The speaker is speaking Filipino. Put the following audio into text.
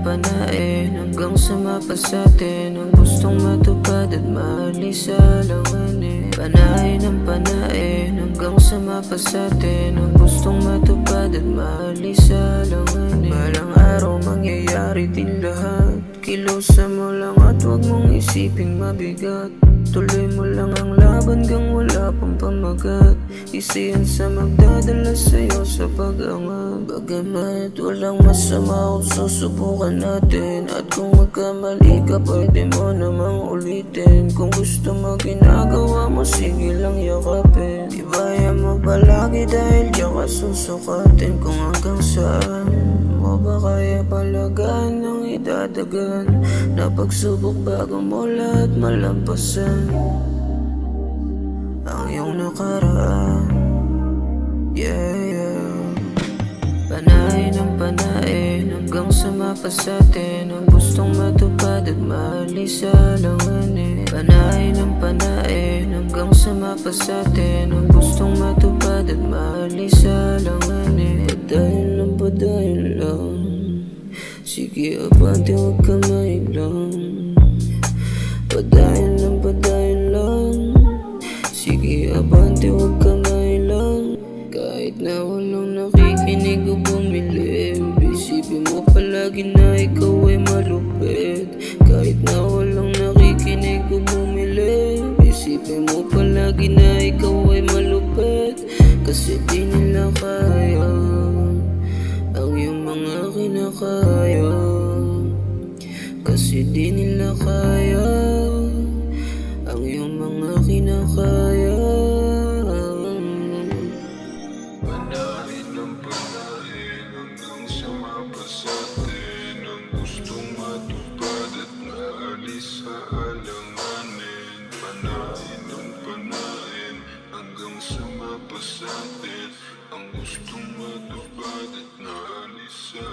panain hanggang sa mapasatin ang gustong matupad at maalis sa alanganin. Panain ng panain hanggang sa mapasatin ang gustong matupad at maalis sa alanganin. Balang araw mangyayari din lahat, kilusan mo lang at huwag mong isiping mabigat. Tuloy mo lang ang laban gang wala pang pamagat. Isa yan sa magdadala sa'yo sa pag-angat. Bagamat walang masama kung susubukan natin, at kung magkamali ka pwede mo namang ulitin. Kung gusto mo ginagawa mo sige lang yakapin. Ibaya mo palagi dahil diyan ka susukatin. Kung hanggang saan mo ba kaya palagaan ang idadagan na pagsubok bago mo lahat malampasan ang iyong nakaraan. Yeah. Panain ng panain hanggang sa mapasatin ang gustong matupad at maalis sa alanganin. Panain ng panain hanggang sa mapasatin ang gustong matupad at maalis sa alanganin. Padayon lang, sige abante huwag ka mailang. Padayon lang, sige abante huwag ka mailang. Kahit na walang nakikinig o bumili, isipin mo palagi na ikaw ay malupit. Kahit na walang nakikinig o bumili, isipin mo palagi na ikaw ay malupit. Kasi di nila kaya ang iyong mga kinakaya. Kasi di nila kaya ang iyong mga kinakaya. Panahin ng panahin hanggang sa mapasatin ang gustong matupad at maalis sa alanganin. Panahin ng panahin hanggang sa mapasatin ang gustong matupad at maalis sa